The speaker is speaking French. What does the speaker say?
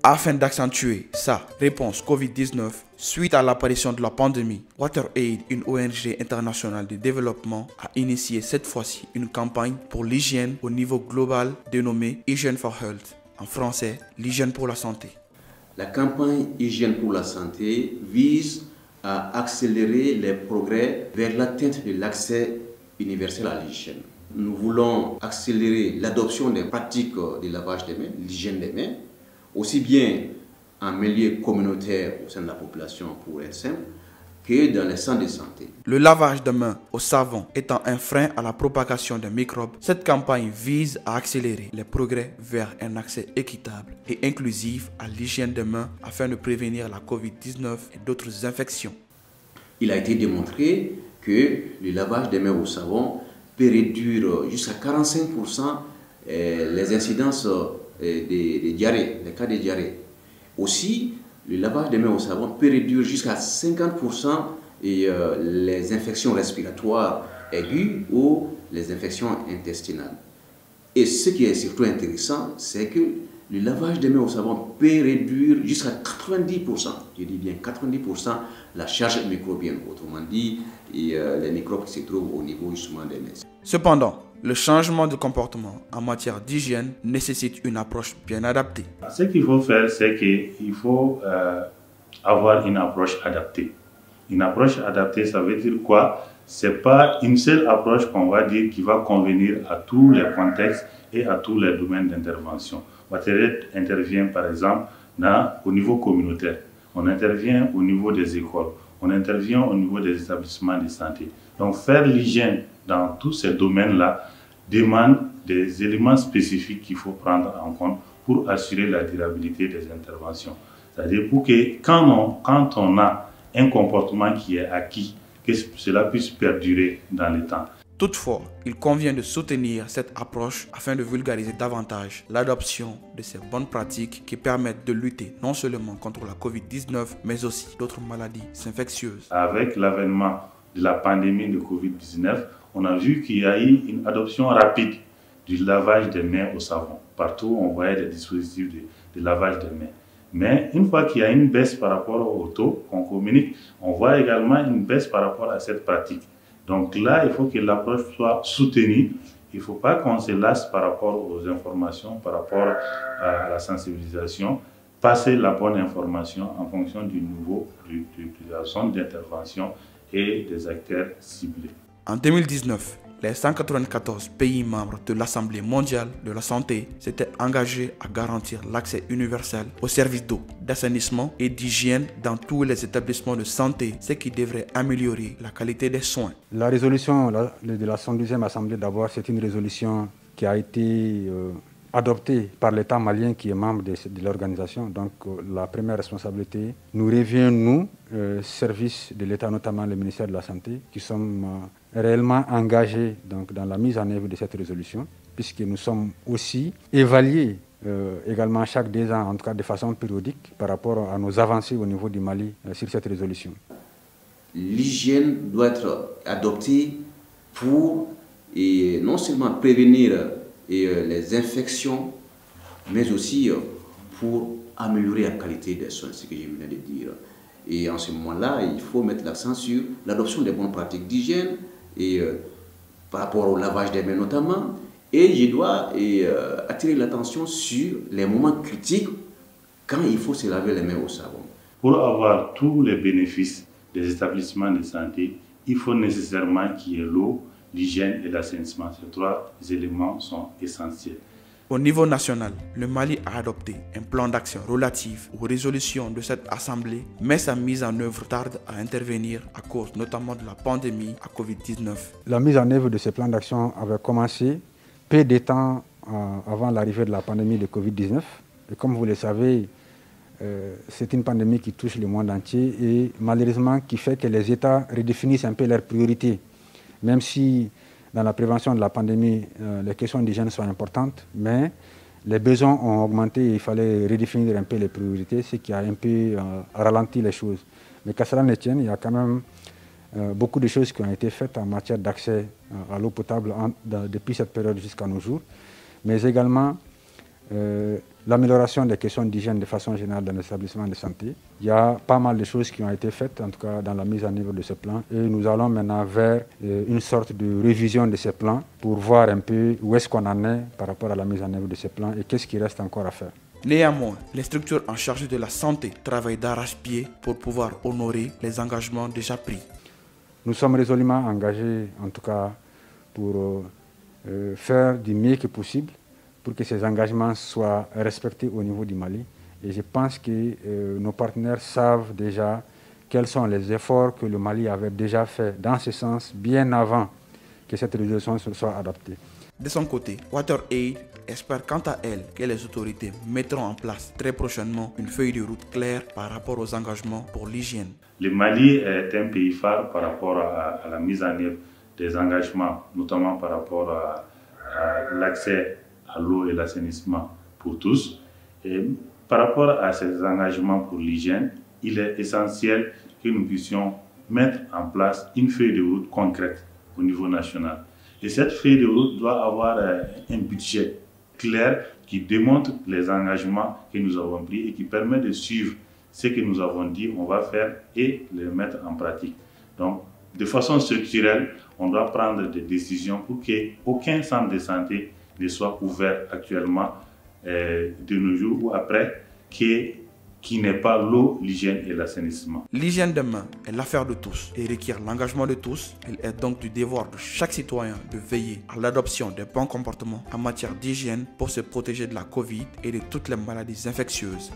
Afin d'accentuer sa réponse Covid-19 suite à l'apparition de la pandémie, WaterAid, une ONG internationale de développement, a initié cette fois-ci une campagne pour l'hygiène au niveau global dénommée Hygiene for Health, en français, l'hygiène pour la santé. La campagne Hygiène pour la santé vise à accélérer les progrès vers l'atteinte de l'accès universel à l'hygiène. Nous voulons accélérer l'adoption des pratiques de lavage des mains, l'hygiène des mains, aussi bien en milieu communautaire au sein de la population pour être simple, que dans les centres de santé. Le lavage de mains au savon étant un frein à la propagation des microbes, cette campagne vise à accélérer les progrès vers un accès équitable et inclusif à l'hygiène des mains afin de prévenir la Covid-19 et d'autres infections. Il a été démontré que le lavage des mains au savon peut réduire jusqu'à 45% les incidences des diarrhées, les cas de diarrhée. Aussi, le lavage des mains au savon peut réduire jusqu'à 50% les infections respiratoires aiguës ou les infections intestinales. Et ce qui est surtout intéressant, c'est que le lavage des mains au savon peut réduire jusqu'à 90%, je dis bien 90%, la charge microbienne, autrement dit, les microbes qui se trouvent au niveau justement des mains. Cependant, le changement de comportement en matière d'hygiène nécessite une approche bien adaptée. Ce qu'il faut faire, c'est qu'il faut avoir une approche adaptée. Une approche adaptée, ça veut dire quoi? C'est pas une seule approche qu'on va dire qui va convenir à tous les contextes et à tous les domaines d'intervention. WaterAid intervient par exemple au niveau communautaire, on intervient au niveau des écoles, on intervient au niveau des établissements de santé. Donc faire l'hygiène dans tous ces domaines-là demande des éléments spécifiques qu'il faut prendre en compte pour assurer la durabilité des interventions. C'est-à-dire pour que quand on a un comportement qui est acquis, que cela puisse perdurer dans le temps. Toutefois, il convient de soutenir cette approche afin de vulgariser davantage l'adoption de ces bonnes pratiques qui permettent de lutter non seulement contre la Covid-19, mais aussi d'autres maladies infectieuses. Avec l'avènement de la pandémie de Covid-19, on a vu qu'il y a eu une adoption rapide du lavage des mains au savon. Partout, on voyait des dispositifs de lavage des mains. Mais une fois qu'il y a une baisse par rapport au taux qu'on communique, on voit également une baisse par rapport à cette pratique. Donc là, il faut que l'approche soit soutenue. Il ne faut pas qu'on se lasse par rapport aux informations, par rapport à la sensibilisation. Passer la bonne information en fonction du niveau, de la zone d'intervention et des acteurs ciblés. En 2019, les 194 pays membres de l'Assemblée mondiale de la santé s'étaient engagés à garantir l'accès universel aux services d'eau, d'assainissement et d'hygiène dans tous les établissements de santé, ce qui devrait améliorer la qualité des soins. La résolution de la 112e Assemblée, d'abord, c'est une résolution qui a été adoptée par l'État malien qui est membre de l'organisation. Donc la première responsabilité nous revient, nous, services de l'État, notamment le ministère de la Santé, qui sommes réellement engagés donc, dans la mise en œuvre de cette résolution, puisque nous sommes aussi évalués également chaque 2 ans, en tout cas de façon périodique, par rapport à nos avancées au niveau du Mali sur cette résolution. L'hygiène doit être adoptée pour non seulement prévenir les infections, mais aussi pour améliorer la qualité des soins, ce que je venais de dire. Et en ce moment-là, il faut mettre l'accent sur l'adoption des bonnes pratiques d'hygiène et par rapport au lavage des mains notamment. Et je dois attirer l'attention sur les moments critiques quand il faut se laver les mains au savon. Pour avoir tous les bénéfices des établissements de santé, il faut nécessairement qu'il y ait l'eau, l'hygiène et l'assainissement. Ces 3 éléments sont essentiels. Au niveau national, le Mali a adopté un plan d'action relatif aux résolutions de cette Assemblée, mais sa mise en œuvre tarde à intervenir à cause notamment de la pandémie à Covid-19. La mise en œuvre de ce plan d'action avait commencé peu de temps avant l'arrivée de la pandémie de Covid-19. Et comme vous le savez, c'est une pandémie qui touche le monde entier et malheureusement qui fait que les États redéfinissent un peu leurs priorités. Même si dans la prévention de la pandémie, les questions d'hygiène sont importantes, mais les besoins ont augmenté et il fallait redéfinir un peu les priorités, ce qui a un peu ralenti les choses. Mais qu'à cela ne tienne, il y a quand même beaucoup de choses qui ont été faites en matière d'accès à l'eau potable depuis cette période jusqu'à nos jours, mais également l'amélioration des questions d'hygiène de façon générale dans les établissements de santé. Il y a pas mal de choses qui ont été faites, en tout cas dans la mise en œuvre de ce plan. Et nous allons maintenant vers une sorte de révision de ces plans pour voir un peu où est-ce qu'on en est par rapport à la mise en œuvre de ces plans et qu'est-ce qui reste encore à faire. Néanmoins, les structures en charge de la santé travaillent d'arrache-pied pour pouvoir honorer les engagements déjà pris. Nous sommes résolument engagés, en tout cas, pour faire du mieux que possible pour que ces engagements soient respectés au niveau du Mali. Et je pense que nos partenaires savent déjà quels sont les efforts que le Mali avait déjà fait dans ce sens bien avant que cette résolution soit adoptée. De son côté, WaterAid espère quant à elle que les autorités mettront en place très prochainement une feuille de route claire par rapport aux engagements pour l'hygiène. Le Mali est un pays phare par rapport à la mise en œuvre des engagements, notamment par rapport à l'accès à l'eau et l'assainissement pour tous. Et par rapport à ces engagements pour l'hygiène, il est essentiel que nous puissions mettre en place une feuille de route concrète au niveau national. Et cette feuille de route doit avoir un budget clair qui démontre les engagements que nous avons pris et qui permet de suivre ce que nous avons dit on va faire et les mettre en pratique. Donc, de façon structurelle, on doit prendre des décisions pour qu'aucun centre de santé ne soit ouvert actuellement de nos jours ou après qui n'est pas l'eau, l'hygiène et l'assainissement. L'hygiène de main est l'affaire de tous et requiert l'engagement de tous. Il est donc du devoir de chaque citoyen de veiller à l'adoption des bons comportements en matière d'hygiène pour se protéger de la Covid et de toutes les maladies infectieuses.